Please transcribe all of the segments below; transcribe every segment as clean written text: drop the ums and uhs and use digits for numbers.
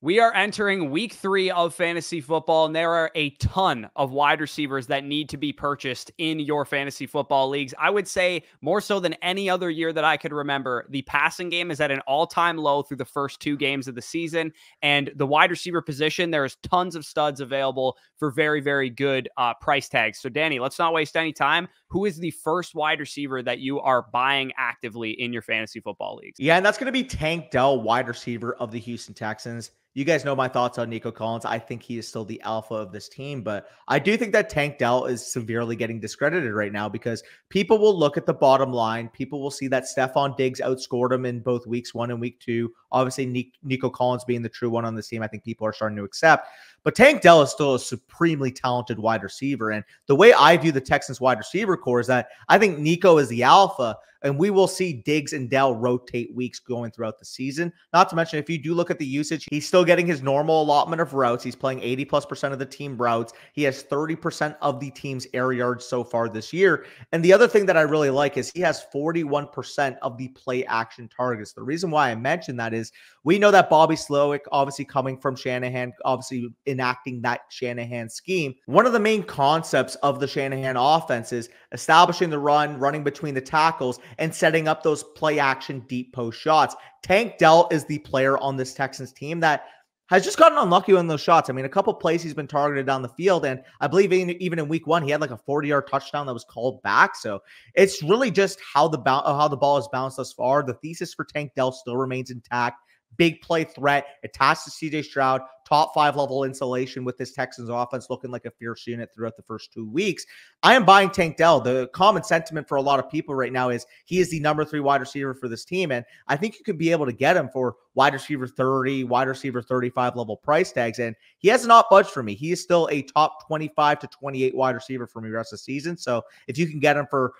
We are entering week 3 of fantasy football, and there are a ton of wide receivers that need to be purchased in your fantasy football leagues. I would say more so than any other year that I could remember, the passing game is at an all-time low through the first 2 games of the season, and the wide receiver position, there's tons of studs available for very, very good price tags. So, Danny, let's not waste any time. Who is the first wide receiver that you are buying actively in your fantasy football leagues? Yeah, and that's going to be Tank Dell, wide receiver of the Houston Texans. You guys know my thoughts on Nico Collins. I think he is still the alpha of this team, but I do think that Tank Dell is severely getting discredited right now because people will look at the bottom line. People will see that Stephon Diggs outscored him in both weeks 1 and week 2. Obviously, Nico Collins being the true one on this team, I think people are starting to accept. But Tank Dell is still a supremely talented wide receiver. And the way I view the Texans wide receiver core is that I think Nico is the alpha, and we will see Diggs and Dell rotate weeks going throughout the season. Not to mention, if you do look at the usage, he's still getting his normal allotment of routes. He's playing 80+% of the team routes. He has 30% of the team's air yards so far this year. And the other thing that I really like is he has 41% of the play action targets. The reason why I mentioned that is we know that Bobby Slowick, obviously coming from Shanahan, obviously enacting that Shanahan scheme. One of the main concepts of the Shanahan offense is establishing the run, running between the tackles, and setting up those play action deep post shots. Tank Dell is the player on this Texans team that has just gotten unlucky on those shots. I mean, a couple plays he's been targeted down the field, and I believe even in week 1, he had like a 40-yard touchdown that was called back. So it's really just how the ball has bounced thus far. The thesis for Tank Dell still remains intact. Big play threat attached to CJ Stroud, top 5 level insulation with this Texans offense looking like a fierce unit throughout the first 2 weeks. I am buying Tank Dell. The common sentiment for a lot of people right now is he is the number 3 wide receiver for this team. And I think you could be able to get him for wide receiver 30, wide receiver 35 level price tags. And he has not budged for me. He is still a top 25 to 28 wide receiver for me the rest of the season. So if you can get him for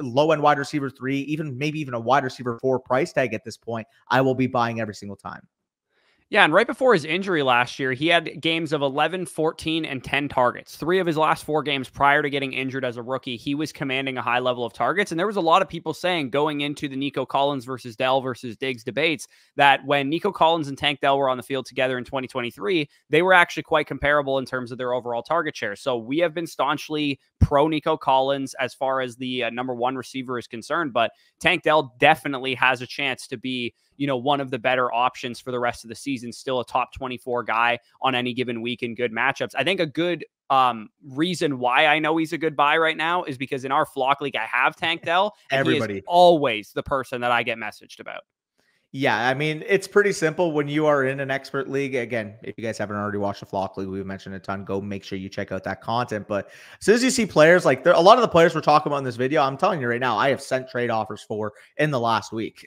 low end wide receiver 3, maybe even a wide receiver 4 price tag at this point, I will be buying every single time. Yeah, and right before his injury last year, he had games of 11, 14, and 10 targets. 3 of his last 4 games prior to getting injured as a rookie, he was commanding a high level of targets. And there was a lot of people saying going into the Nico Collins versus Dell versus Diggs debates that when Nico Collins and Tank Dell were on the field together in 2023, they were actually quite comparable in terms of their overall target share. So we have been staunchly pro Nico Collins as far as the number 1 receiver is concerned, but Tank Dell definitely has a chance to be, one of the better options for the rest of the season, still a top 24 guy on any given week in good matchups. I think a good reason why I know he's a good buy right now is because in our flock league, I have Tank Dell, and everybody he is always the person that I get messaged about. Yeah, I mean, it's pretty simple when you are in an expert league. Again, if you guys haven't already watched the Flock League, we've mentioned a ton. Go make sure you check out that content. But as soon as you see players like a lot of the players we're talking about in this video, I'm telling you right now, I have sent trade offers for in the last week.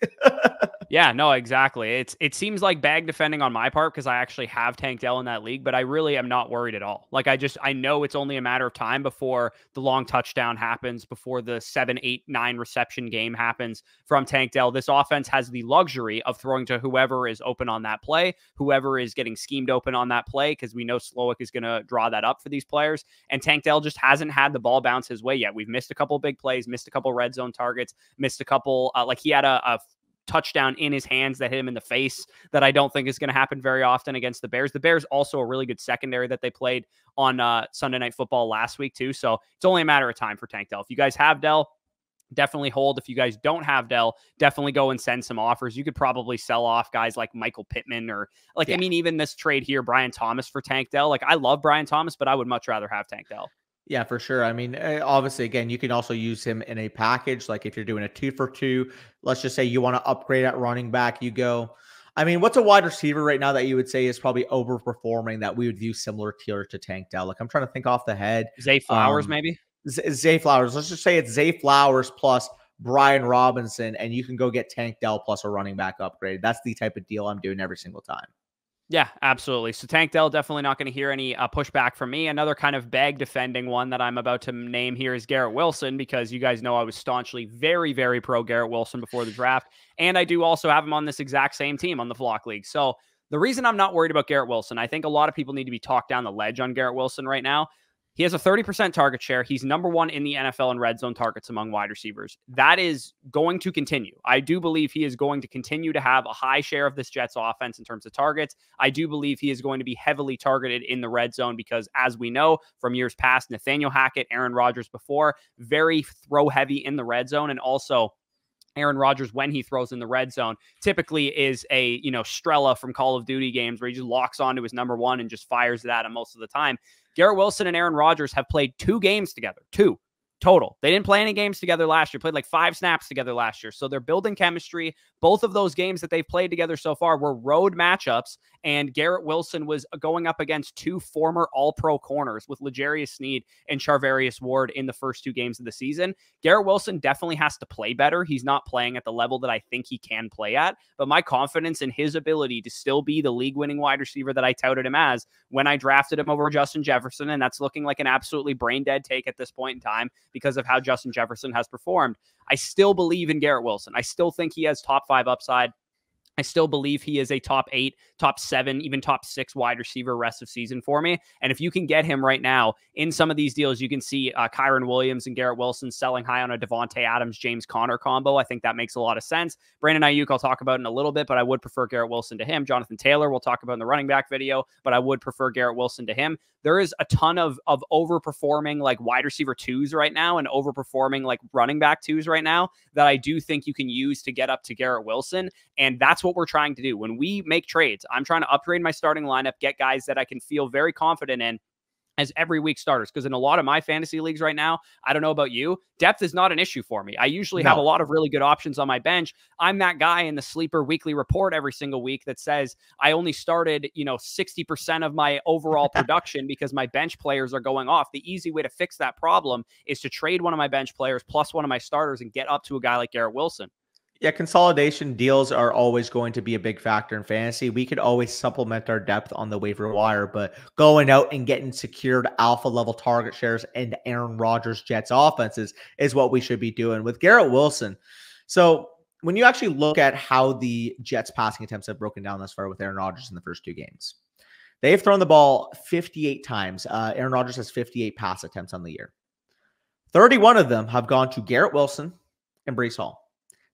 Yeah, no, exactly. It seems like bag defending on my part because I actually have Tank Dell in that league, but I really am not worried at all. Like I know it's only a matter of time before the long touchdown happens, before the 7, 8, 9 reception game happens from Tank Dell. This offense has the luxury of throwing to whoever is open on that play, whoever is getting schemed open on that play, because we know Slowick is going to draw that up for these players. And Tank Dell just hasn't had the ball bounce his way yet. We've missed a couple big plays, missed a couple red zone targets, missed a couple, like he had a touchdown in his hands that hit him in the face that I don't think is going to happen very often against the Bears. The Bears also a really good secondary that they played on Sunday Night Football last week too. So it's only a matter of time for Tank Dell. If you guys have Dell, definitely hold. If you guys don't have Dell, definitely go and send some offers. You could probably sell off guys like Michael Pittman or I mean, even this trade here, Brian Thomas for Tank Dell. Like I love Brian Thomas, but I would much rather have Tank Dell. Yeah, for sure. I mean, obviously, again, you can also use him in a package. Like if you're doing a 2-for-2, let's just say you want to upgrade at running back, you go. I mean, what's a wide receiver right now that you would say is probably overperforming that we would view similar tier to Tank Dell? Like I'm trying to think off the head. Zay Flowers, maybe? Zay Flowers. Let's just say it's Zay Flowers plus Brian Robinson, and you can go get Tank Dell plus a running back upgrade. That's the type of deal I'm doing every single time. Yeah, absolutely. So Tank Dell, definitely not going to hear any pushback from me. Another kind of bag defending one that I'm about to name here is Garrett Wilson, because you guys know I was staunchly very, very pro Garrett Wilson before the draft. And I do also have him on this exact same team on the Flock League. So the reason I'm not worried about Garrett Wilson, I think a lot of people need to be talked down the ledge on Garrett Wilson right now. He has a 30% target share. He's number one in the NFL in red zone targets among wide receivers. That is going to continue. I do believe he is going to continue to have a high share of this Jets offense in terms of targets. I do believe he is going to be heavily targeted in the red zone because, as we know from years past, Nathaniel Hackett, Aaron Rodgers before, very throw heavy in the red zone. And also, Aaron Rodgers, when he throws in the red zone, typically is a, Strella from Call of Duty games where he just locks onto his number one and just fires it at him most of the time. Garrett Wilson and Aaron Rodgers have played 2 games together, 2 total. They didn't play any games together last year, played like 5 snaps together last year. So they're building chemistry. Both of those games that they've played together so far were road matchups. And Garrett Wilson was going up against 2 former all-pro corners with L'Jarius Sneed and Charvarius Ward in the first 2 games of the season. Garrett Wilson definitely has to play better. He's not playing at the level that I think he can play at, but my confidence in his ability to still be the league-winning wide receiver that I touted him as when I drafted him over Justin Jefferson, and that's looking like an absolutely brain-dead take at this point in time because of how Justin Jefferson has performed. I still believe in Garrett Wilson. I still think he has top 5 upside. I still believe he is a top 8, top 7, even top 6 wide receiver rest of season for me. And if you can get him right now in some of these deals, you can see Kyron Williams and Garrett Wilson selling high on a Davante Adams, James Conner combo. I think that makes a lot of sense. Brandon Aiyuk, I'll talk about in a little bit, but I would prefer Garrett Wilson to him. Jonathan Taylor, we'll talk about in the running back video, but I would prefer Garrett Wilson to him. There is a ton of overperforming like wide receiver 2s right now and overperforming like running back 2s right now that I do think you can use to get up to Garrett Wilson. And that's what we're trying to do. When we make trades, I'm trying to upgrade my starting lineup, get guys that I can feel very confident in as every week starters. Because in a lot of my fantasy leagues right now, I don't know about you, depth is not an issue for me. I usually have a lot of really good options on my bench. I'm that guy in the sleeper weekly report every single week that says I only started, 60% of my overall production because my bench players are going off. The easy way to fix that problem is to trade one of my bench players plus one of my starters and get up to a guy like Garrett Wilson. Yeah, consolidation deals are always going to be a big factor in fantasy. We could always supplement our depth on the waiver wire, but going out and getting secured alpha level target shares and Aaron Rodgers Jets offenses is what we should be doing with Garrett Wilson. So when you actually look at how the Jets passing attempts have broken down thus far with Aaron Rodgers in the first 2 games, they've thrown the ball 58 times. Aaron Rodgers has 58 pass attempts on the year. 31 of them have gone to Garrett Wilson and Breece Hall.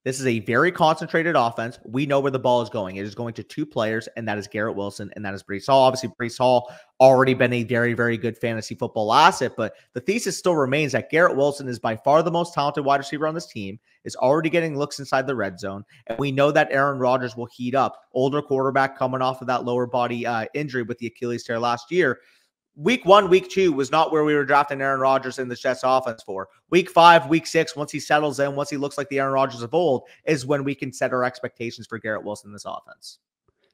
This is a very concentrated offense. We know where the ball is going. It is going to 2 players, and that is Garrett Wilson, and that is Breece Hall. Obviously, Breece Hall already been a very, very good fantasy football asset, but the thesis still remains that Garrett Wilson is by far the most talented wide receiver on this team, is already getting looks inside the red zone, and we know that Aaron Rodgers will heat up. Older quarterback coming off of that lower body injury with the Achilles tear last year. Week 1, week 2 was not where we were drafting Aaron Rodgers in the Jets offense for. Week 5, week 6, once he settles in, once he looks like the Aaron Rodgers of old, is when we can set our expectations for Garrett Wilson in this offense.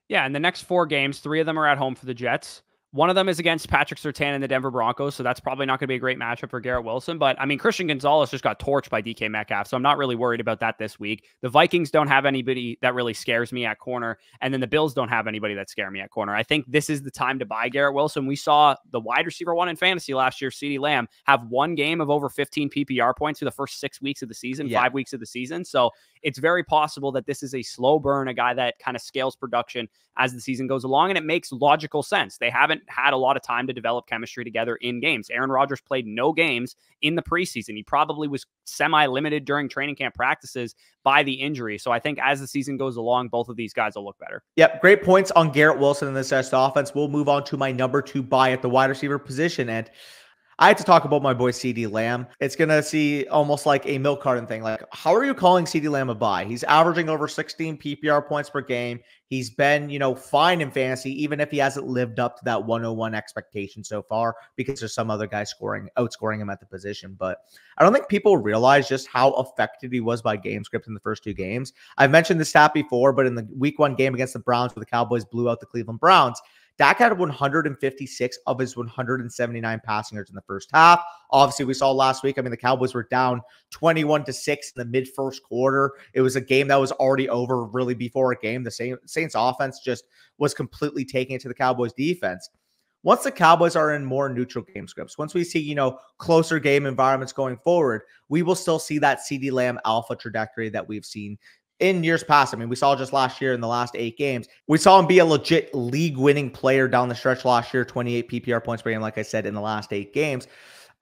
Yeah, in the next 4 games, 3 of them are at home for the Jets. One of them is against Patrick Surtain and the Denver Broncos, so that's probably not going to be a great matchup for Garrett Wilson. But, I mean, Christian Gonzalez just got torched by DK Metcalf, so I'm not really worried about that this week. The Vikings don't have anybody that really scares me at corner, and then the Bills don't have anybody that scare me at corner. I think this is the time to buy Garrett Wilson. We saw the wide receiver 1 in fantasy last year, CeeDee Lamb, have 1 game of over 15 PPR points for the first 6 weeks of the season, 5 weeks of the season. So it's very possible that this is a slow burn, a guy that kind of scales production as the season goes along, and it makes logical sense. They haven't had a lot of time to develop chemistry together in games. Aaron Rodgers played no games in the preseason. He probably was semi-limited during training camp practices by the injury. So I think as the season goes along, both of these guys will look better. Yep, great points on Garrett Wilson in this offense. We'll move on to my number 2 buy at the wide receiver position, and I have to talk about my boy CeeDee Lamb. It's going to see almost like a milk carton thing. Like, how are you calling CeeDee Lamb a buy? He's averaging over 16 PPR points per game. He's been, fine in fantasy, even if he hasn't lived up to that 101 expectation so far, because there's some other guys outscoring him at the position. But I don't think people realize just how affected he was by game script in the first 2 games. I've mentioned this stat before, but in the week 1 game against the Browns, where the Cowboys blew out the Cleveland Browns, Dak had 156 of his 179 passing yards in the first half. Obviously, we saw last week, the Cowboys were down 21-6 in the mid-first quarter. It was a game that was already over really before a game. The Saints offense just was completely taking it to the Cowboys defense. Once the Cowboys are in more neutral game scripts, once we see, closer game environments going forward, we will still see that CeeDee Lamb alpha trajectory that we've seen in years past. I mean, we saw just last year in the last 8 games, we saw him be a legit league-winning player down the stretch last year, 28 PPR points per game, like I said, in the last 8 games.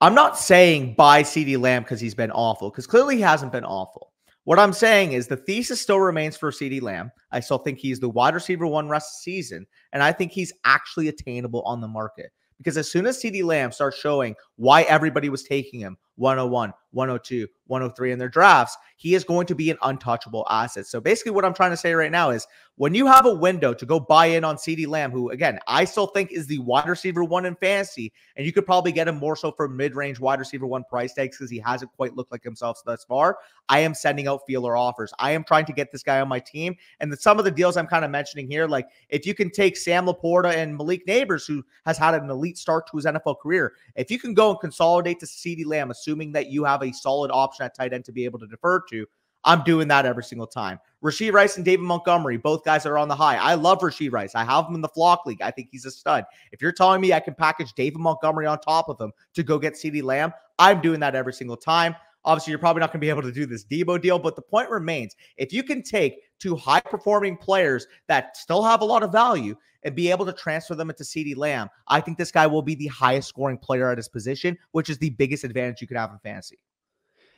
I'm not saying buy CeeDee Lamb because he's been awful, because clearly he hasn't been awful. What I'm saying is the thesis still remains for CeeDee Lamb. I still think he's the wide receiver 1 rest of the season, and I think he's actually attainable on the market. Because as soon as CeeDee Lamb starts showing why everybody was taking him 101, 102, 103 in their drafts, he is going to be an untouchable asset. So basically what I'm trying to say right now is when you have a window to go buy in on CeeDee Lamb, who, again, I still think is the wide receiver 1 in fantasy, and you could probably get him more so for mid-range wide receiver 1 price tags because he hasn't quite looked like himself thus far, I am sending out feeler offers. I am trying to get this guy on my team. And some of the deals I'm kind of mentioning here, like if you can take Sam Laporta and Malik Neighbors, who has had an elite start to his NFL career, if you can go and consolidate to CeeDee Lamb, assuming that you have a solid option at tight end to be able to defer to, I'm doing that every single time. Rashid Rice and David Montgomery, both guys that are on the high. I love Rashid Rice. I have him in the flock league. I think he's a stud. If you're telling me I can package David Montgomery on top of him to go get CeeDee Lamb, I'm doing that every single time. Obviously, you're probably not going to be able to do this Debo deal, but the point remains, if you can take 2 high-performing players that still have a lot of value and be able to transfer them into CeeDee Lamb, I think this guy will be the highest-scoring player at his position, which is the biggest advantage you could have in fantasy.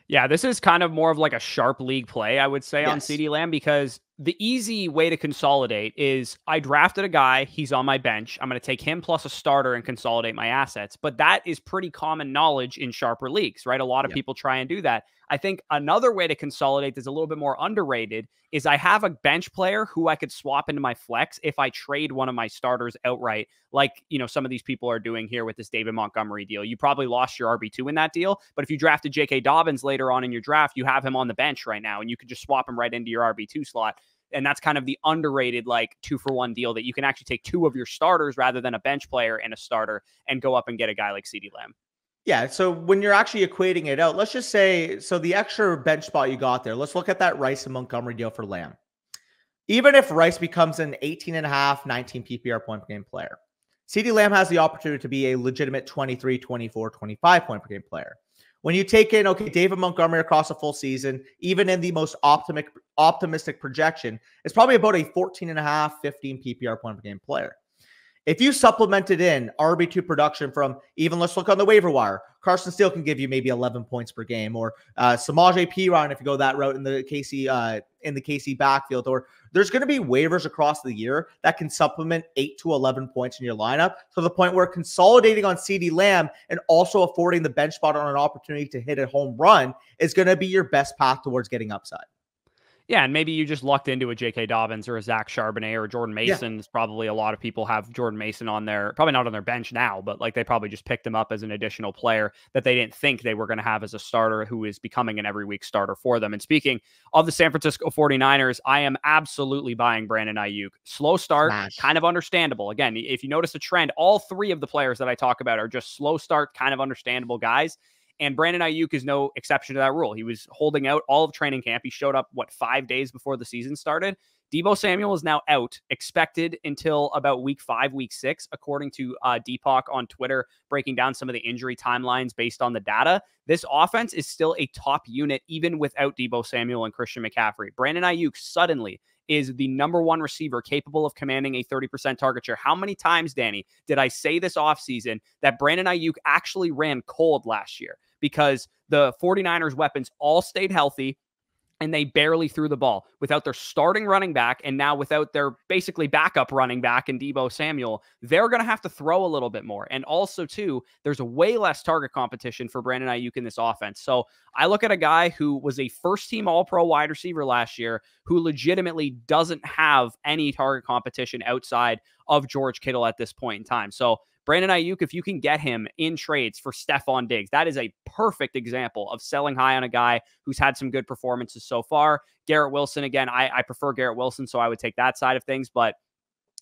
Yeah, this is kind of more of like a sharp league play, I would say, on Yes. CeeDee Lamb, because the easy way to consolidate is I drafted a guy, he's on my bench. I'm going to take him plus a starter and consolidate my assets. But that is pretty common knowledge in sharper leagues, right? A lot of people try and do that. I think another way to consolidate that's a little bit more underrated is I have a bench player who I could swap into my flex if I trade one of my starters outright, like, you know, some of these people are doing here with this David Montgomery deal. You probably lost your RB2 in that deal, but if you drafted J.K. Dobbins later on in your draft, you have him on the bench right now, and you could just swap him right into your RB2 slot. And that's kind of the underrated, like 2-for-1 deal that you can actually take 2 of your starters rather than a bench player and a starter and go up and get a guy like CeeDee Lamb. Yeah, so when you're actually equating it out, let's just say, so the extra bench spot you got there, let's look at that Rice and Montgomery deal for Lamb. Even if Rice becomes an 18.5, 19 PPR point per game player, CeeDee Lamb has the opportunity to be a legitimate 23, 24, 25 point per game player. When you take in, okay, David Montgomery across a full season, even in the most optimistic projection, it's probably about a 14.5, 15 PPR point per game player. If you supplemented in RB2 production from even, let's look on the waiver wire, Carson Steele can give you maybe 11 points per game, or Samaje Perine if you go that route in the KC backfield, or there's going to be waivers across the year that can supplement 8 to 11 points in your lineup to the point where consolidating on CeeDee Lamb and also affording the bench spot on an opportunity to hit a home run is going to be your best path towards getting upside. Yeah, and maybe you just lucked into a J.K. Dobbins or a Zach Charbonnet or Jordan Mason. Yeah. Probably a lot of people have Jordan Mason on their, probably not on their bench now, but like they probably just picked him up as an additional player that they didn't think they were going to have as a starter who is becoming an every week starter for them. And speaking of the San Francisco 49ers, I am absolutely buying Brandon Aiyuk. Slow start, kind of understandable. Again, if you notice a trend, all 3 of the players that I talk about are just slow start, kind of understandable guys. And Brandon Aiyuk is no exception to that rule. He was holding out all of training camp. He showed up, 5 days before the season started. Deebo Samuel is now out, expected until about week 5, week 6, according to Deepak on Twitter, breaking down some of the injury timelines based on the data. This offense is still a top unit, even without Deebo Samuel and Christian McCaffrey. Brandon Aiyuk suddenly is the number 1 receiver capable of commanding a 30% target share. How many times, Danny, did I say this offseason that Brandon Aiyuk actually ran cold last year? Because the 49ers weapons all stayed healthy and they barely threw the ball without their starting running back. And now without their basically backup running back in Deebo Samuel, they're going to have to throw a little bit more. And also too, there's a way less target competition for Brandon Aiyuk in this offense. So I look at a guy who was a first team all-pro wide receiver last year, who legitimately doesn't have any target competition outside of George Kittle at this point in time. So Brandon Aiyuk, if you can get him in trades for Stephon Diggs, that is a perfect example of selling high on a guy who's had some good performances so far. Garrett Wilson, again, I prefer Garrett Wilson, so I would take that side of things. But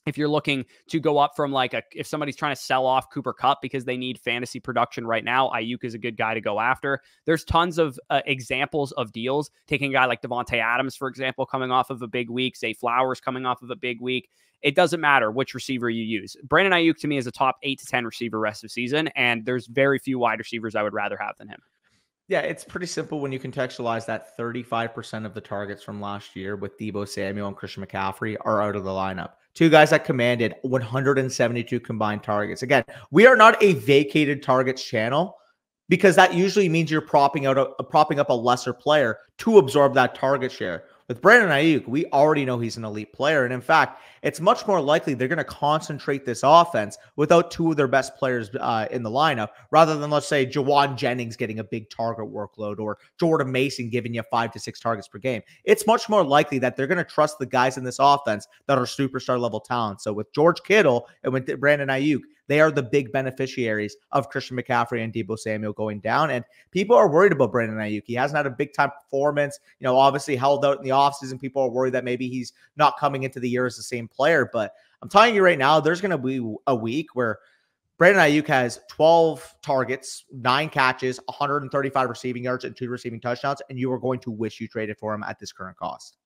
if you're looking to go up from if somebody's trying to sell off Cooper Kupp because they need fantasy production right now, Aiyuk is a good guy to go after. There's tons of examples of deals. Taking a guy like Davante Adams, for example, coming off of a big week, Zay Flowers coming off of a big week. It doesn't matter which receiver you use. Brandon Aiyuk to me is a top 8 to 10 receiver rest of season, and there's very few wide receivers I would rather have than him. Yeah, it's pretty simple when you contextualize that 35% of the targets from last year with Deebo Samuel and Christian McCaffrey are out of the lineup. Two guys that commanded 172 combined targets. Again, we are not a vacated targets channel because that usually means you're propping up a lesser player to absorb that target share. With Brandon Aiyuk, we already know he's an elite player. And in fact, it's much more likely they're going to concentrate this offense without two of their best players in the lineup, rather than, let's say, Jawan Jennings getting a big target workload or Jordan Mason giving you 5 to 6 targets per game. It's much more likely that they're going to trust the guys in this offense that are superstar level talent. So with George Kittle and with Brandon Aiyuk, they are the big beneficiaries of Christian McCaffrey and Deebo Samuel going down. And people are worried about Brandon Aiyuk. He hasn't had a big time performance, obviously held out in the offseason. People are worried that maybe he's not coming into the year as the same player. But I'm telling you right now, there's going to be a week where Brandon Aiyuk has 12 targets, 9 catches, 135 receiving yards, and 2 receiving touchdowns. And you are going to wish you traded for him at this current cost.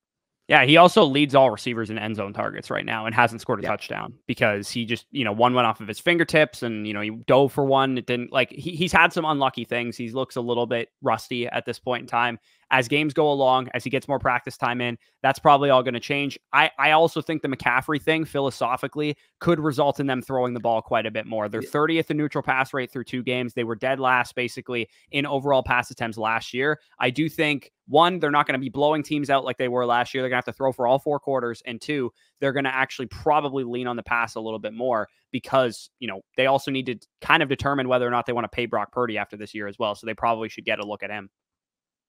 Yeah, he also leads all receivers in end zone targets right now and hasn't scored a touchdown because he just, one went off of his fingertips and, he dove for one. It didn't he's had some unlucky things. He looks a little bit rusty at this point in time. As games go along, as he gets more practice time in, that's probably all going to change. I also think the McCaffrey thing philosophically could result in them throwing the ball quite a bit more. They're 30th in neutral pass rate through 2 games. They were dead last basically in overall pass attempts last year. I do think, one, they're not going to be blowing teams out like they were last year. They're going to have to throw for all 4 quarters. And 2, they're going to actually probably lean on the pass a little bit more because, they also need to kind of determine whether or not they want to pay Brock Purdy after this year as well. So they probably should get a look at him.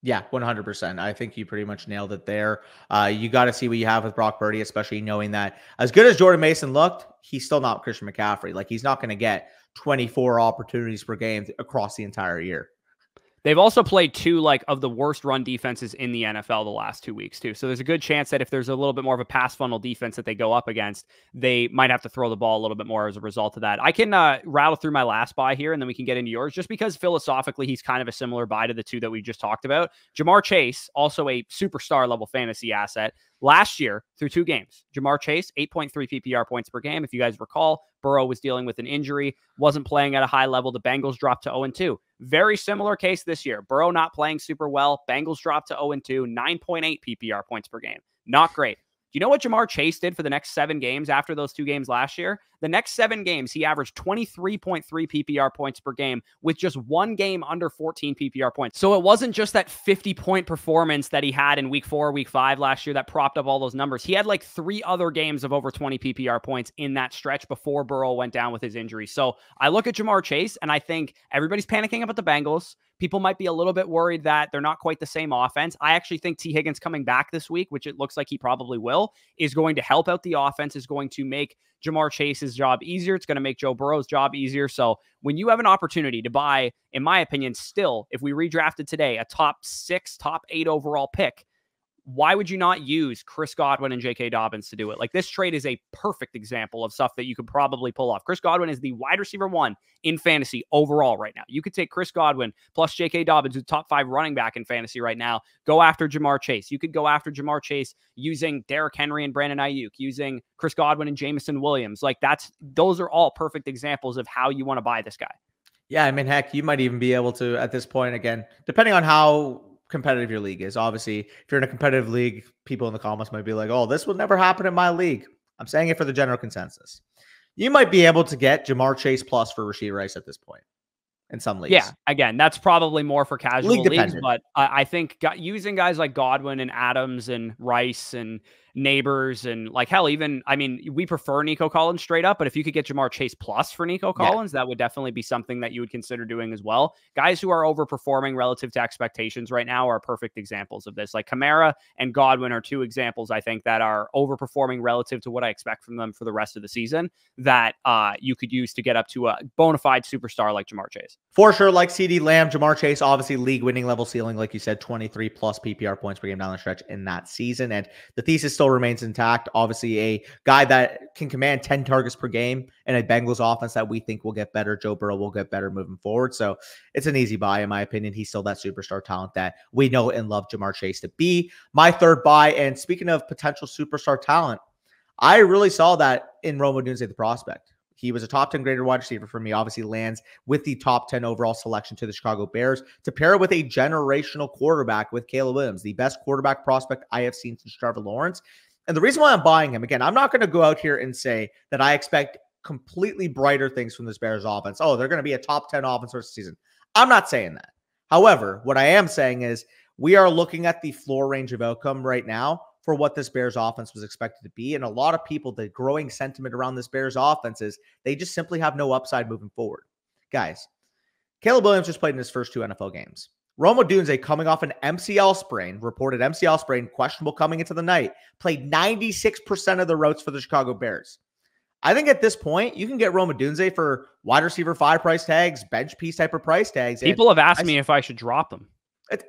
Yeah, 100%. I think you pretty much nailed it there. You got to see what you have with Brock Purdy, especially knowing that as good as Jordan Mason looked, he's still not Christian McCaffrey. Like, he's not going to get 24 opportunities per game across the entire year. They've also played 2 of the worst run defenses in the NFL the last 2 weeks too. So there's a good chance that if there's a little bit more of a pass funnel defense that they go up against, they might have to throw the ball a little bit more as a result of that. I can rattle through my last buy here and then we can get into yours just because philosophically he's kind of a similar buy to the 2 that we just talked about. Jamar Chase, also a superstar level fantasy asset. Last year, through 2 games, Jamar Chase, 8.3 PPR points per game. If you guys recall, Burrow was dealing with an injury, wasn't playing at a high level. The Bengals dropped to 0-2. Very similar case this year. Burrow not playing super well. Bengals dropped to 0-2, 9.8 PPR points per game. Not great. Do you know what Jamar Chase did for the next 7 games after those 2 games last year? The next 7 games, he averaged 23.3 PPR points per game with just 1 game under 14 PPR points. So it wasn't just that 50-point performance that he had in week 4, week 5 last year that propped up all those numbers. He had 3 other games of over 20 PPR points in that stretch before Burrow went down with his injury. So I look at Jamar Chase and I think everybody's panicking about the Bengals. People might be a little bit worried that they're not quite the same offense. I actually think T. Higgins coming back this week, which it looks like he probably will, is going to help out the offense, is going to make Jamar Chase's job easier. It's going to make Joe Burrow's job easier. So when you have an opportunity to buy, in my opinion, still, if we redrafted today, a top 6, top 8 overall pick, why would you not use Chris Godwin and J.K. Dobbins to do it? This trade is a perfect example of stuff that you could probably pull off. Chris Godwin is the wide receiver 1 in fantasy overall right now. You could take Chris Godwin plus J.K. Dobbins, who's top 5 running back in fantasy right now, go after Jamar Chase. You could go after Jamar Chase using Derrick Henry and Brandon Aiyuk, using Chris Godwin and Jameson Williams. Those are all perfect examples of how you want to buy this guy. Yeah, I mean, heck, you might even be able to, at this point, again, depending on how competitive your league is. Obviously, if you're in a competitive league, people in the comments might be like, oh, this will never happen in my league. I'm saying it for the general consensus. You might be able to get Jamar Chase plus for Rashid Rice at this point in some leagues. Yeah, again, that's probably more for casual leagues, but I think using guys like Godwin and Adams and Rice and Neighbors and hell, even, we prefer Nico Collins straight up, but if you could get Jamar Chase plus for Nico Collins, that would definitely be something that you would consider doing as well. Guys who are overperforming relative to expectations right now are perfect examples of this. Kamara and Godwin are 2 examples, I think, that are overperforming relative to what I expect from them for the rest of the season that you could use to get up to a bona fide superstar like Jamar Chase. For sure, like CeeDee Lamb, Jamar Chase, obviously league winning level ceiling, like you said, 23 plus PPR points per game down the stretch in that season. And the thesis still remains intact. Obviously, a guy that can command 10 targets per game and a Bengals offense that we think will get better. Joe Burrow will get better moving forward. So it's an easy buy, in my opinion. He's still that superstar talent that we know and love Jamar Chase to be. My third buy, and speaking of potential superstar talent, I really saw that in Rome Odunze, the prospect. He was a top 10 graded wide receiver for me. Obviously lands with the top 10 overall selection to the Chicago Bears to pair with a generational quarterback with Caleb Williams, the best quarterback prospect I have seen since Trevor Lawrence. And the reason why I'm buying him, again, I'm not going to go out here and say that I expect completely brighter things from this Bears offense. Oh, they're going to be a top 10 offense for the season. I'm not saying that. However, what I am saying is we are looking at the floor range of outcome right now for what this Bears offense was expected to be. And a lot of people, the growing sentiment around this Bears offense is they just simply have no upside moving forward. Guys, Caleb Williams just played in his first 2 NFL games. Rome Odunze, coming off an MCL sprain, reported MCL sprain, questionable coming into the night, played 96% of the routes for the Chicago Bears. I think at this point, you can get Rome Odunze for wide receiver 5 price tags, bench piece type of price tags. People have asked me if I should drop them.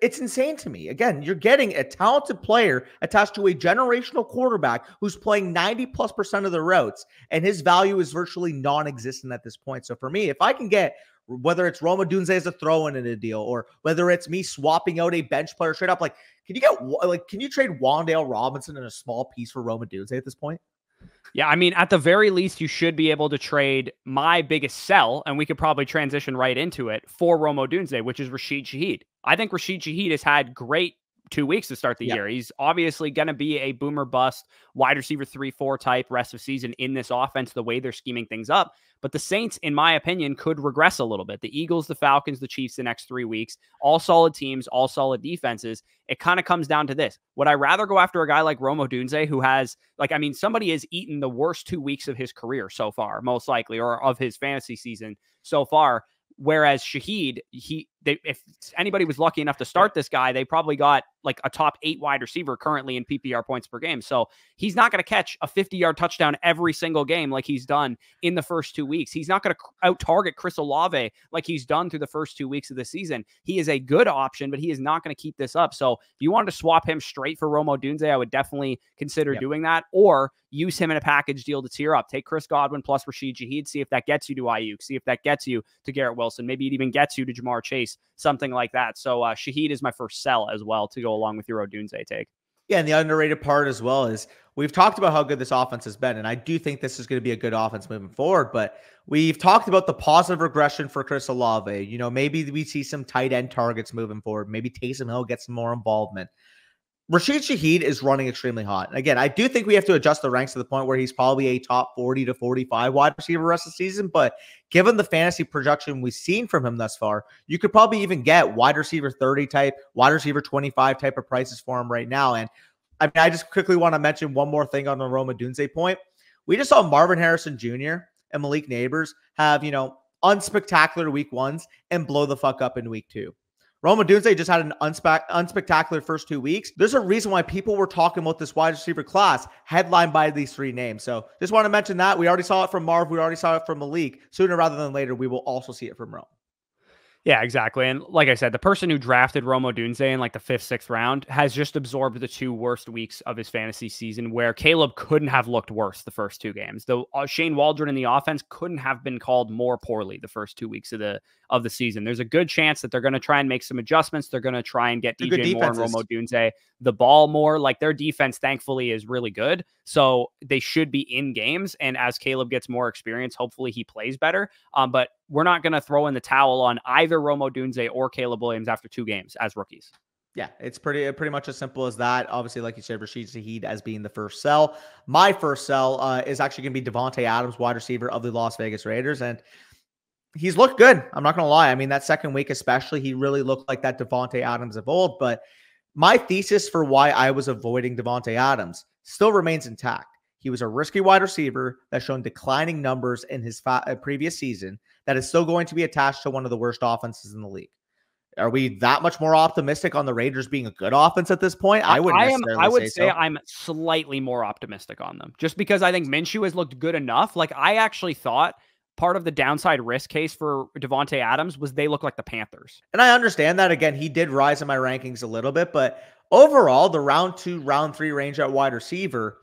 It's insane to me. Again, you're getting a talented player attached to a generational quarterback who's playing 90+% of the routes, and his value is virtually non-existent at this point. So for me, if I can get, whether it's Rome Odunze as a throw-in a deal, or whether it's me swapping out a bench player straight up, like, can you trade Wan'Dale Robinson in a small piece for Rome Odunze at this point? Yeah, I mean, at the very least, you should be able to trade my biggest sell, and we could probably transition right into it, for Rome Odunze, which is Rashid Shaheed. I think Rashid Shaheed has had great 2 weeks to start the year. He's obviously going to be a boomer bust wide receiver 3-4 type rest of season in this offense, the way they're scheming things up. But the Saints, in my opinion, could regress a little bit. The Eagles, the Falcons, the Chiefs, the next 3 weeks, all solid teams, all solid defenses. It kind of comes down to this. Would I rather go after a guy like Rome Odunze, who has, somebody has eaten the worst 2 weeks of his career so far, most likely, or of his fantasy season so far. Whereas Shaheed, if anybody was lucky enough to start this guy, they probably got like a top 8 wide receiver currently in PPR points per game. So he's not going to catch a 50-yard touchdown every single game like he's done in the first 2 weeks. He's not going to out-target Chris Olave like he's done through the first 2 weeks of the season. He is a good option, but he is not going to keep this up. So if you wanted to swap him straight for Rome Odunze, I would definitely consider doing that, or use him in a package deal to tier up. Take Chris Godwin plus Rashid Shaheed, see if that gets you to Aiyuk, see if that gets you to Garrett Wilson. Maybe it even gets you to Jamar Chase, something like that. So Shaheed is my first sell as well to go along with your Odunze take. Yeah, and the underrated part as well is we've talked about how good this offense has been, and I do think this is going to be a good offense moving forward, but we've talked about the positive regression for Chris Olave. Maybe we see some tight end targets moving forward. Maybe Taysom Hill gets some more involvement. Rashid Shaheed is running extremely hot. And again, I do think we have to adjust the ranks to the point where he's probably a top 40 to 45 wide receiver rest of the season. But given the fantasy projection we've seen from him thus far, you could probably even get wide receiver 30 type, wide receiver 25 type of prices for him right now. And I just quickly want to mention one more thing on the Rome Odunze point. We just saw Marvin Harrison Jr. and Malik Neighbors have, unspectacular week 1s and blow the fuck up in week 2. Rome Odunze just had an unspectacular first 2 weeks. There's a reason why people were talking about this wide receiver class headlined by these 3 names. So just want to mention that. We already saw it from Marv. We already saw it from Malik. Sooner rather than later, we will also see it from Rome. Yeah, exactly. And like I said, the person who drafted Rome Odunze in like the 5th, 6th round has just absorbed the 2 worst weeks of his fantasy season, where Caleb couldn't have looked worse the first 2 games. Though Shane Waldron in the offense couldn't have been called more poorly the first 2 weeks of the season. There's a good chance that they're going to try and make some adjustments. They're going to try and get DJ Moore and Rome Odunze the ball more. Like, their defense, thankfully, is really good. So they should be in games. And as Caleb gets more experience, hopefully he plays better. But we're not going to throw in the towel on either Rome Odunze or Caleb Williams after 2 games as rookies. Yeah, it's pretty much as simple as that. Obviously, like you said, Rashid Shaheed as being the first sell. My first sell is actually going to be Davante Adams, wide receiver of the Las Vegas Raiders. And he's looked good. I'm not going to lie. I mean, that second week especially, he really looked like that Davante Adams of old. But my thesis for why I was avoiding Davante Adams still remains intact. He was a risky wide receiver that's shown declining numbers in his previous season that is still going to be attached to one of the worst offenses in the league. Are we that much more optimistic on the Raiders being a good offense at this point? I would say I'm slightly more optimistic on them, just because I think Minshew has looked good enough. Like, I actually thought part of the downside risk case for Davante Adams was they look like the Panthers. And I understand that. Again, he did rise in my rankings a little bit, but overall, the round 2, round 3 range at wide receiver,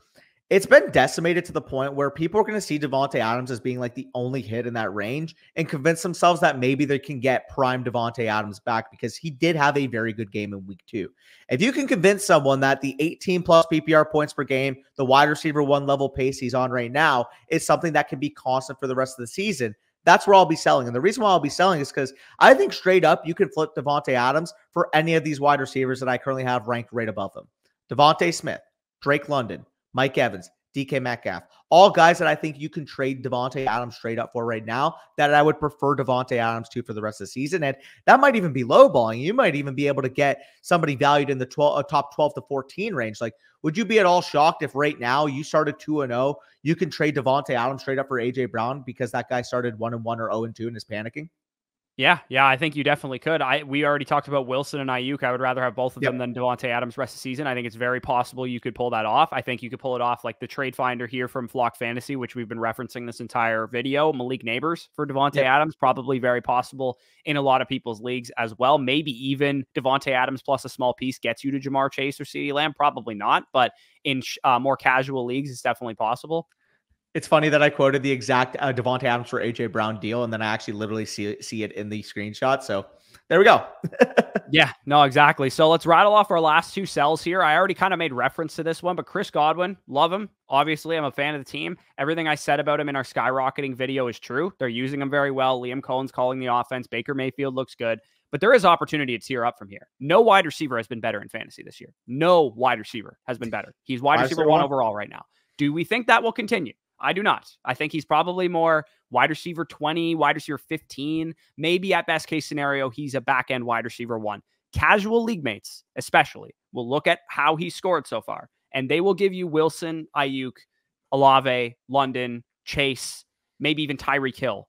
it's been decimated to the point where people are going to see Davante Adams as being like the only hit in that range and convince themselves that maybe they can get prime Davante Adams back because he did have a very good game in week 2. If you can convince someone that the 18 plus PPR points per game, the wide receiver 1 level pace he's on right now is something that can be constant for the rest of the season, that's where I'll be selling. And the reason why I'll be selling is because I think straight up you can flip Davante Adams for any of these wide receivers that I currently have ranked right above him. Devontae Smith, Drake London, Mike Evans, DK Metcalf, all guys that I think you can trade Davante Adams straight up for right now that I would prefer Davante Adams to for the rest of the season. And that might even be lowballing. You might even be able to get somebody valued in the top 12 to 14 range. Like, would you be at all shocked if right now you started 2-0, you can trade Davante Adams straight up for AJ Brown because that guy started 1-1 or 0-2 and is panicking? Yeah, I think you definitely could. We already talked about Wilson and Aiyuk. I would rather have both of them than Davante Adams rest of the season. I think it's very possible you could pull that off. I think you could pull it off like the trade finder here from Flock Fantasy, which we've been referencing this entire video. Malik Neighbors for Davante Adams, probably very possible in a lot of people's leagues as well. Maybe even Davante Adams plus a small piece gets you to Jamar Chase or CeeDee Lamb. Probably not, but in more casual leagues, it's definitely possible. It's funny that I quoted the exact Davante Adams for AJ Brown deal, and then I actually literally see it in the screenshot. So there we go. Yeah, no, exactly. So let's rattle off our last 2 sells here. I already kind of made reference to this one, but Chris Godwin, love him. Obviously, I'm a fan of the team. Everything I said about him in our skyrocketing video is true. They're using him very well. Liam Cohen's calling the offense. Baker Mayfield looks good. But there is opportunity to tier up from here. No wide receiver has been better in fantasy this year. No wide receiver has been better. He's wide receiver 1 overall right now. Do we think that will continue? I do not. I think he's probably more wide receiver 20, wide receiver 15. Maybe at best case scenario, he's a back end wide receiver 1. Casual league mates, especially, will look at how he scored so far, and they will give you Wilson, Aiyuk, Olave, London, Chase, maybe even Tyreek Hill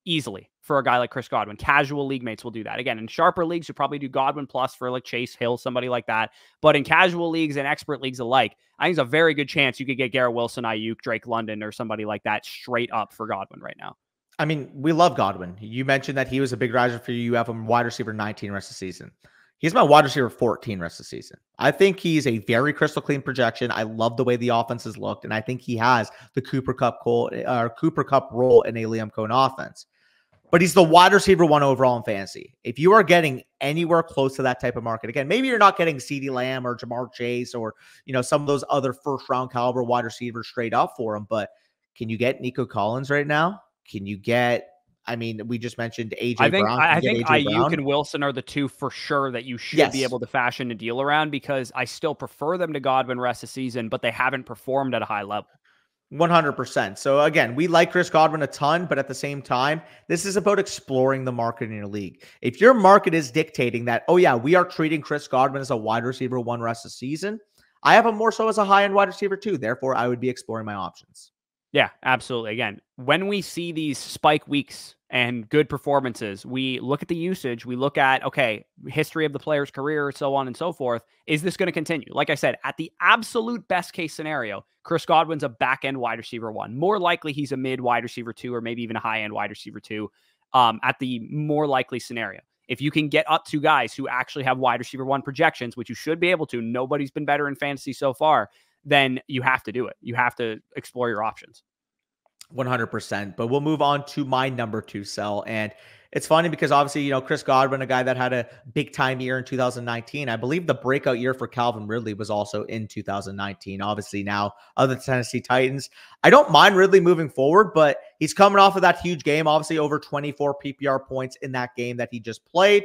easily for a guy like Chris Godwin. Casual league mates will do that. Again, in sharper leagues, you'll probably do Godwin plus for like Chase, Hill, somebody like that. But in casual leagues and expert leagues alike, I think there's a very good chance you could get Garrett Wilson, Aiyuk, Drake London, or somebody like that straight up for Godwin right now. I mean, we love Godwin. You mentioned that he was a big riser for you. You have him wide receiver 19 rest of the season. He's my wide receiver 14 rest of the season. I think he's a very crystal clean projection. I love the way the offense has looked, and I think he has the Cooper Kupp role in a Liam Cohen offense. But he's the wide receiver 1 overall in fantasy. If you are getting anywhere close to that type of market, again, maybe you're not getting CeeDee Lamb or Jamar Chase or, some of those other first round caliber wide receivers straight up for him. But can you get Nico Collins right now? Can you get, we just mentioned AJ Brown. I think Aiyuk and Wilson are the 2 for sure that you should be able to fashion a deal around, because I still prefer them to Godwin rest of the season, but they haven't performed at a high level. 100%. So again, we like Chris Godwin a ton, but at the same time, this is about exploring the market in your league. If your market is dictating that, oh yeah, we are treating Chris Godwin as a wide receiver 1 rest of the season, I have him more so as a high-end wide receiver 2. Therefore, I would be exploring my options. Yeah, absolutely. Again, when we see these spike weeks and good performances, we look at the usage, we look at, okay, history of the player's career, so on and so forth. Is this going to continue? Like I said, at the absolute best case scenario, Chris Godwin's a back-end wide receiver 1. More likely he's a mid wide receiver 2, or maybe even a high-end wide receiver 2 at the more likely scenario. If you can get up to guys who actually have wide receiver 1 projections, which you should be able to, nobody's been better in fantasy so far, then you have to do it. You have to explore your options. 100%. But we'll move on to my number 2 sell. And it's funny because obviously, Chris Godwin, a guy that had a big time year in 2019. I believe the breakout year for Calvin Ridley was also in 2019. Obviously now other Tennessee Titans. I don't mind Ridley moving forward, but he's coming off of that huge game, obviously over 24 PPR points in that game that he just played.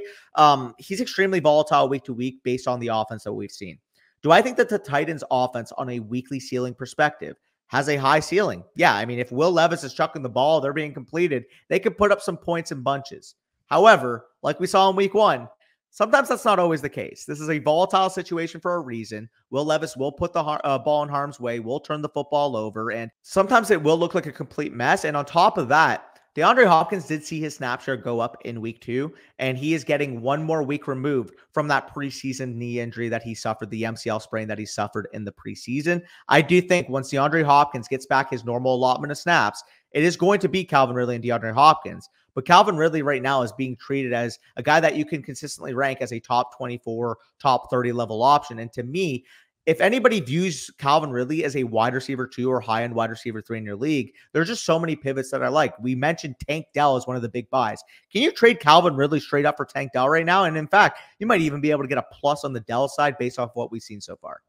He's extremely volatile week to week based on the offense that we've seen. Do I think that the Titans offense on a weekly ceiling perspective has a high ceiling? Yeah, if Will Levis is chucking the ball, they're being completed, they could put up some points in bunches. However, like we saw in week 1, sometimes that's not always the case. This is a volatile situation for a reason. Will Levis will put the ball in harm's way, will turn the football over, and sometimes it will look like a complete mess. And on top of that, DeAndre Hopkins did see his snap share go up in week 2, and he is getting 1 more week removed from that preseason knee injury that he suffered, the MCL sprain that he suffered in the preseason. I do think once DeAndre Hopkins gets back his normal allotment of snaps, it is going to be Calvin Ridley and DeAndre Hopkins. But Calvin Ridley right now is being treated as a guy that you can consistently rank as a top 24, top 30 level option. And to me, if anybody views Calvin Ridley as a wide receiver 2 or high end wide receiver 3 in your league, there's just so many pivots that I like. We mentioned Tank Dell as one of the big buys. Can you trade Calvin Ridley straight up for Tank Dell right now? And in fact, you might even be able to get a plus on the Dell side based off what we've seen so far.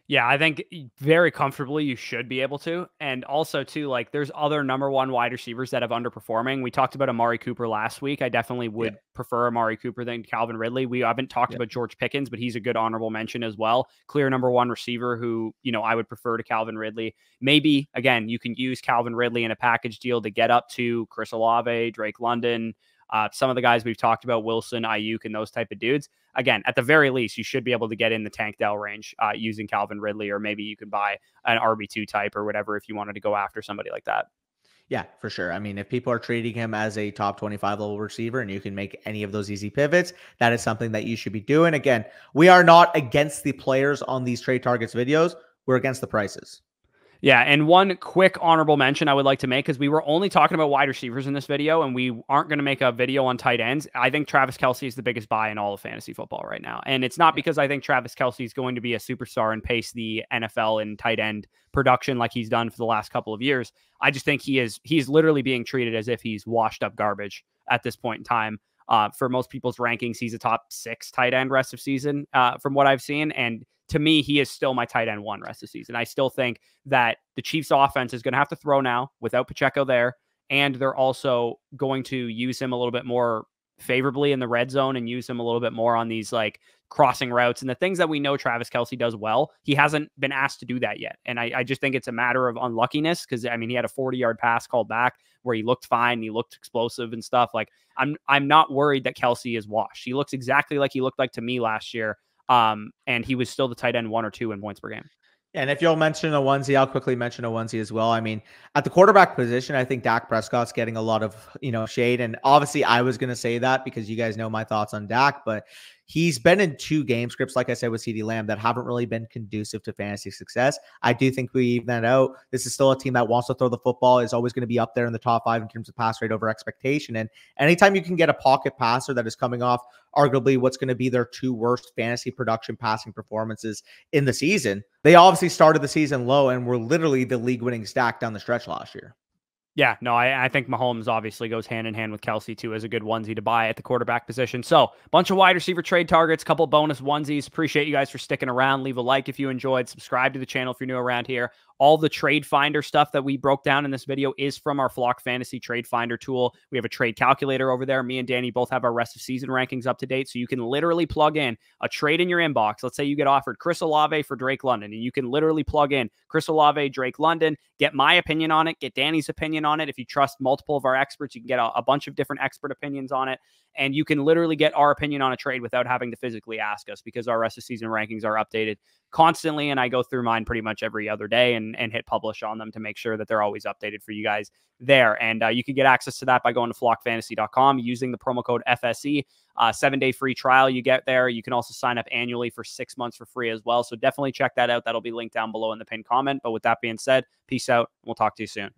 Yeah, I think very comfortably you should be able to. And also, too, like there's other number one wide receivers that have underperforming. We talked about Amari Cooper last week. I definitely would prefer Amari Cooper than Calvin Ridley. We haven't talked about George Pickens, but he's a good honorable mention as well. Clear number one receiver who, I would prefer to Calvin Ridley. Maybe, again, you can use Calvin Ridley in a package deal to get up to Chris Olave, Drake London, some of the guys we've talked about, Wilson, Aiyuk, and those type of dudes. Again, at the very least, you should be able to get in the Tank Dell range using Calvin Ridley, or maybe you could buy an RB2 type or whatever if you wanted to go after somebody like that. Yeah, for sure. I mean, if people are treating him as a top 25 level receiver and you can make any of those easy pivots, that is something that you should be doing. Again, we are not against the players on these trade targets videos. We're against the prices. Yeah, and one quick honorable mention I would like to make, because we were only talking about wide receivers in this video, and we aren't going to make a video on tight ends. I think Travis Kelce is the biggest buy in all of fantasy football right now. And it's not because I think Travis Kelce is going to be a superstar and pace the NFL in tight end production like he's done for the last couple of years. I just think he's literally being treated as if he's washed up garbage at this point in time. For most people's rankings, he's a top 6 tight end rest of season from what I've seen. And to me, he is still my tight end 1 rest of the season. I still think that the Chiefs offense is going to have to throw now without Pacheco there. And they're also going to use him a little bit more favorably in the red zone and use him a little bit more on these like crossing routes and the things that we know Travis Kelce does well. He hasn't been asked to do that yet. And I just think it's a matter of unluckiness, because I mean, he had a 40-yard pass called back where he looked fine. He looked explosive and stuff. Like I'm not worried that Kelce is washed. He looks exactly like he looked like to me last year. And he was still the tight end 1 or 2 in points per game. And if you'll mention a onesie, I'll quickly mention a onesie as well. I mean, at the quarterback position, I think Dak Prescott's getting a lot of, shade. And obviously I was going to say that because you guys know my thoughts on Dak, but he's been in 2 game scripts, like I said, with CeeDee Lamb that haven't really been conducive to fantasy success. I do think we even that out. This is still a team that wants to throw the football, is always going to be up there in the top 5 in terms of pass rate over expectation. And anytime you can get a pocket passer that is coming off arguably what's going to be their 2 worst fantasy production passing performances in the season, they obviously started the season low and were literally the league winning stack down the stretch last year. Yeah, no, I think Mahomes obviously goes hand in hand with Kelce too as a good onesie to buy at the quarterback position. So, bunch of wide receiver trade targets, couple bonus onesies. Appreciate you guys for sticking around. Leave a like if you enjoyed. Subscribe to the channel if you're new around here. All the trade finder stuff that we broke down in this video is from our Flock Fantasy Trade Finder tool. We have a trade calculator over there. Me and Danny both have our rest of season rankings up to date. So you can literally plug in a trade in your inbox. Let's say you get offered Chris Olave for Drake London, and you can literally plug in Chris Olave, Drake London, get my opinion on it, get Danny's opinion on it. If you trust multiple of our experts, you can get a bunch of different expert opinions on it. And you can literally get our opinion on a trade without having to physically ask us, because our rest of season rankings are updated constantly. And I go through mine pretty much every other day and hit publish on them to make sure that they're always updated for you guys there. And you can get access to that by going to flockfantasy.com using the promo code FSE. 7-day free trial you get there. You can also sign up annually for 6 months for free as well. So definitely check that out. That'll be linked down below in the pinned comment. But with that being said, peace out. We'll talk to you soon.